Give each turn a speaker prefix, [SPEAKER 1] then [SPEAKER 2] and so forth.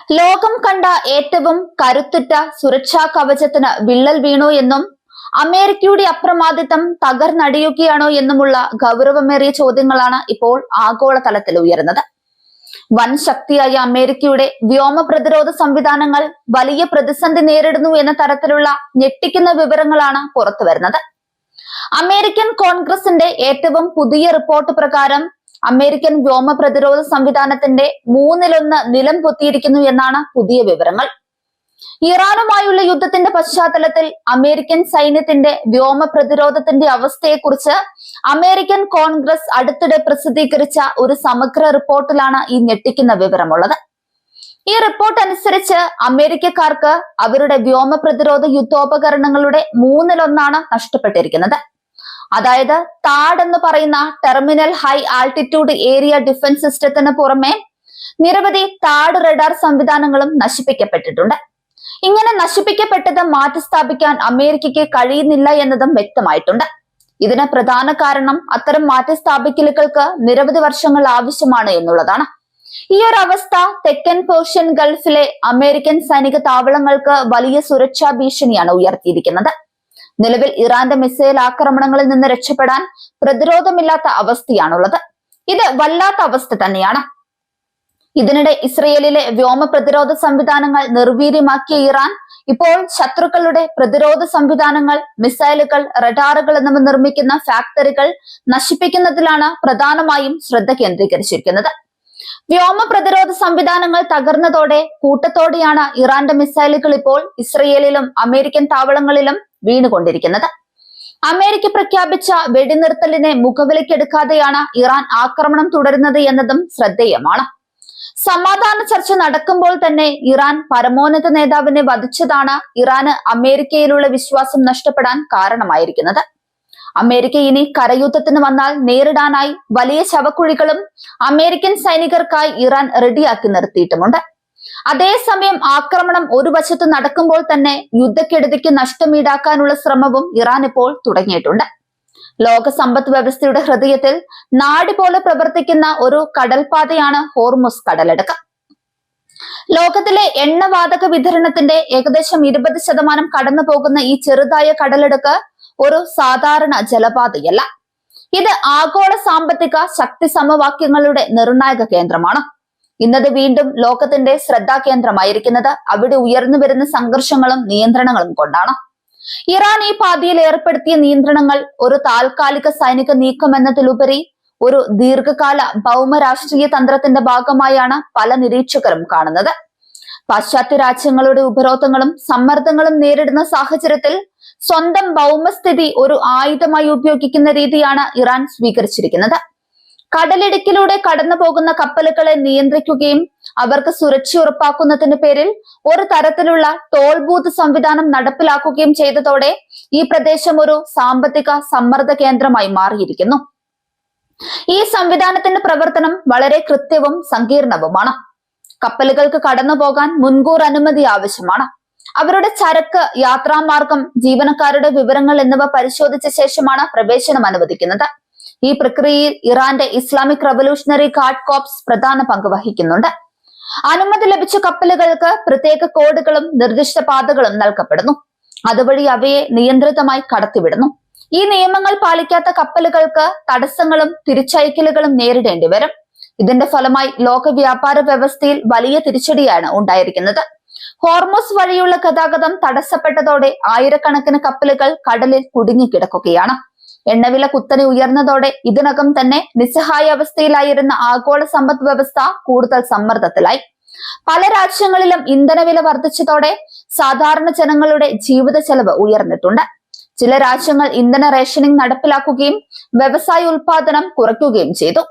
[SPEAKER 1] ലോകം കണ്ട ഏറ്റവും കരുത്തുറ്റ സുരക്ഷാ കവചത്തിന് വിള്ളൽ വീണു എന്നും അമേരിക്കയുടെ അപ്രമാദിത്വം തകർന്നടിയുകയാണോ എന്നുമുള്ള ഗൗരവമേറിയ ചോദ്യങ്ങളാണ് ഇപ്പോൾ ആഗോളതലത്തിൽ ഉയരുന്നത്. വൻ ശക്തിയായ അമേരിക്കയുടെ വ്യോമ പ്രതിരോധ സംവിധാനങ്ങൾ വലിയ പ്രതിസന്ധി നേരിടുന്നു എന്ന തരത്തിലുള്ള ഞെട്ടിക്കുന്ന വിവരങ്ങളാണ് പുറത്തുവരുന്നത്. അമേരിക്കൻ കോൺഗ്രസിന്റെ ഏറ്റവും പുതിയ റിപ്പോർട്ട് പ്രകാരം അമേരിക്കൻ വ്യോമ പ്രതിരോധ സംവിധാനത്തിന്റെ 1/3 നിലം പൊത്തിയിരിക്കുന്നു എന്നാണ് പുതിയ വിവരങ്ങൾ. ഇറാനുമായുള്ള യുദ്ധത്തിന്റെ പശ്ചാത്തലത്തിൽ അമേരിക്കൻ സൈന്യത്തിന്റെ വ്യോമ പ്രതിരോധത്തിന്റെ അവസ്ഥയെക്കുറിച്ച് അമേരിക്കൻ കോൺഗ്രസ് അടുത്തിടെ പ്രസിദ്ധീകരിച്ച ഒരു സമഗ്ര റിപ്പോർട്ടിലാണ് ഈ ഞെട്ടിക്കുന്ന വിവരമുള്ളത്. ഈ റിപ്പോർട്ട് അനുസരിച്ച് അമേരിക്കക്കാർക്ക് അവരുടെ വ്യോമ പ്രതിരോധ യുദ്ധോപകരണങ്ങളുടെ 1/3 നഷ്ടപ്പെട്ടിരിക്കുന്നത്. അതായത് താഡ് എന്ന് പറയുന്ന terminal high altitude area defence സിസ്റ്റത്തിന് പുറമെ നിരവധി താഡ് റഡാർ സംവിധാനങ്ങളും നശിപ്പിക്കപ്പെട്ടിട്ടുണ്ട്. ഇങ്ങനെ നശിപ്പിക്കപ്പെട്ടത് മാറ്റിസ്ഥാപിക്കാൻ അമേരിക്കയ്ക്ക് കഴിയുന്നില്ല എന്നതും വ്യക്തമായിട്ടുണ്ട്. ഇതിന് പ്രധാന കാരണം അത്തരം മാറ്റിസ്ഥാപിക്കലുകൾക്ക് നിരവധി വർഷങ്ങൾ ആവശ്യമാണ് എന്നുള്ളതാണ്. ഈ ഒരു അവസ്ഥ തെക്കൻ പേർഷ്യൻ ഗൾഫിലെ അമേരിക്കൻ സൈനിക താവളങ്ങൾക്ക് വലിയ സുരക്ഷാ ഭീഷണിയാണ് ഉയർത്തിയിരിക്കുന്നത്. നിലവിൽ ഇറാന്റെ മിസൈൽ ആക്രമണങ്ങളിൽ നിന്ന് രക്ഷപ്പെടാൻ പ്രതിരോധമില്ലാത്ത അവസ്ഥയാണുള്ളത്. ഇത് വല്ലാത്ത അവസ്ഥ തന്നെയാണ്. ഇതിനിടെ ഇസ്രയേലിലെ വ്യോമ പ്രതിരോധ സംവിധാനങ്ങൾ നിർവീര്യമാക്കിയ ഇറാൻ ഇപ്പോൾ ശത്രുക്കളുടെ പ്രതിരോധ സംവിധാനങ്ങൾ, മിസൈലുകൾ, റഡാറുകൾ എന്നിവ നിർമ്മിക്കുന്ന ഫാക്ടറികൾ നശിപ്പിക്കുന്നതിലാണ് പ്രധാനമായും ശ്രദ്ധ കേന്ദ്രീകരിച്ചിരിക്കുന്നത്. വ്യോമ പ്രതിരോധ സംവിധാനങ്ങൾ തകർന്നതോടെ കൂട്ടത്തോടെയാണ് ഇറാന്റെ മിസൈലുകൾ ഇപ്പോൾ ഇസ്രയേലിലും അമേരിക്കൻ താവളങ്ങളിലും വീണുകൊണ്ടിരിക്കുന്നത്. അമേരിക്ക പ്രഖ്യാപിച്ച വെടിനിർത്തലിനെ മുഖവിലക്കെടുക്കാതെയാണ് ഇറാൻ ആക്രമണം തുടരുന്നത് എന്നതും ശ്രദ്ധേയമാണ്. സമാധാന ചർച്ച നടക്കുമ്പോൾ തന്നെ ഇറാൻ പരമോന്നത നേതാവിനെ വധിച്ചതാണ് ഇറാന് അമേരിക്കയിലുള്ള വിശ്വാസം നഷ്ടപ്പെടാൻ കാരണമായിരിക്കുന്നത്. അമേരിക്ക ഇനി കരയുദ്ധത്തിന് വന്നാൽ നേരിടാനായി വലിയ ശവക്കുഴികളും അമേരിക്കൻ സൈനികർക്കായി ഇറാൻ റെഡിയാക്കി നിർത്തിയിട്ടുമുണ്ട്. അതേസമയം ആക്രമണം ഒരു വശത്ത് നടക്കുമ്പോൾ തന്നെ യുദ്ധക്കെടുതിക്ക് നഷ്ടം ഈടാക്കാനുള്ള ശ്രമവും ഇറാൻ ഇപ്പോൾ തുടങ്ങിയിട്ടുണ്ട്. ലോക സമ്പദ് വ്യവസ്ഥയുടെ ഹൃദയത്തിൽ നാടി പോലെ പ്രവർത്തിക്കുന്ന ഒരു കടൽപാതയാണ് ഹോർമുസ് കടലെടുക്ക്. ലോകത്തിലെ എണ്ണവാതക വിതരണത്തിന്റെ ഏകദേശം 20% കടന്നു പോകുന്ന ഈ ചെറുതായ കടലെടുക്ക് ഒരു സാധാരണ ജലപാതയല്ല. ഇത് ആഗോള സാമ്പത്തിക ശക്തി സമവാക്യങ്ങളുടെ നിർണായക കേന്ദ്രമാണ്. ഇന്നത് വീണ്ടും ലോകത്തിന്റെ ശ്രദ്ധാകേന്ദ്രമായിരിക്കുന്നത് അവിടെ ഉയർന്നു വരുന്ന സംഘർഷങ്ങളും നിയന്ത്രണങ്ങളും കൊണ്ടാണ്. ഇറാൻ ഈ പാതയിൽ ഏർപ്പെടുത്തിയ നിയന്ത്രണങ്ങൾ ഒരു താൽക്കാലിക സൈനിക നീക്കം എന്നതിലുപരി ഒരു ദീർഘകാല ഭൗമ രാഷ്ട്രീയ തന്ത്രത്തിന്റെ ഭാഗമായാണ് പല നിരീക്ഷകരും കാണുന്നത്. പാശ്ചാത്യ രാജ്യങ്ങളുടെ ഉപരോധങ്ങളും സമ്മർദ്ദങ്ങളും നേരിടുന്ന സാഹചര്യത്തിൽ സ്വന്തം ഭൗമസ്ഥിതി ഒരു ആയുധമായി ഉപയോഗിക്കുന്ന രീതിയാണ് ഇറാൻ സ്വീകരിച്ചിരിക്കുന്നത്. കടലിടുക്കിലൂടെ കടന്നു പോകുന്ന കപ്പലുകളെ നിയന്ത്രിക്കുകയും അവർക്ക് സുരക്ഷ ഉറപ്പാക്കുന്നതിന്റെ പേരിൽ ഒരു തരത്തിലുള്ള ടോൾ ബൂത്ത് സംവിധാനം നടപ്പിലാക്കുകയും ചെയ്തതോടെ ഈ പ്രദേശം ഒരു സാമ്പത്തിക സമ്മർദ്ദ കേന്ദ്രമായി മാറിയിരിക്കുന്നു. ഈ സംവിധാനത്തിന്റെ പ്രവർത്തനം വളരെ കൃത്യവും സങ്കീർണവുമാണ്. കപ്പലുകൾക്ക് കടന്നു പോകാൻ മുൻകൂർ അനുമതി ആവശ്യമാണ്. അവരുടെ ചരക്ക്, യാത്രാമാർഗം, ജീവനക്കാരുടെ വിവരങ്ങൾ എന്നിവ പരിശോധിച്ച ശേഷമാണ് പ്രവേശനം അനുവദിക്കുന്നത്. ഈ പ്രക്രിയയിൽ ഇറാന്റെ ഇസ്ലാമിക് റവല്യൂഷണറി ഗാർഡ് കോർപ്സ് പ്രധാന പങ്ക് വഹിക്കുന്നുണ്ട്. അനുമതി ലഭിച്ച കപ്പലുകൾക്ക് പ്രത്യേക കോഡുകളും നിർദ്ദിഷ്ട പാതകളും നൽകപ്പെടുന്നു. അതുവഴി അവയെ നിയന്ത്രിതമായി കടത്തിവിടുന്നു. ഈ നിയമങ്ങൾ പാലിക്കാത്ത കപ്പലുകൾക്ക് തടസ്സങ്ങളും തിരിച്ചയക്കലുകളും നേരിടേണ്ടി വരും. ഇതിന്റെ ഫലമായി ലോക വ്യാപാര വ്യവസ്ഥയിൽ വലിയ തിരിച്ചടിയാണ് ഉണ്ടായിരിക്കുന്നത്. ഹോർമുസ് വഴിയുള്ള ഗതാഗതം തടസ്സപ്പെട്ടതോടെ ആയിരക്കണക്കിന് കപ്പലുകൾ കടലിൽ കുടുങ്ങിക്കിടക്കുകയാണ്. എണ്ണവില കുത്തനെ ഉയർന്നതോടെ ഇതിനകം തന്നെ നിസ്സഹായ അവസ്ഥയിലായിരുന്ന ആഗോള സമ്പദ് വ്യവസ്ഥ കൂടുതൽ സമ്മർദ്ദത്തിലായി. പല രാജ്യങ്ങളിലും ഇന്ധനവില വർദ്ധിച്ചതോടെ സാധാരണ ജനങ്ങളുടെ ജീവിത ചെലവ് ഉയർന്നിട്ടുണ്ട്. ചില രാജ്യങ്ങൾ ഇന്ധന റേഷനിംഗ് നടപ്പിലാക്കുകയും വ്യവസായ ഉൽപാദനം കുറയ്ക്കുകയും ചെയ്തു.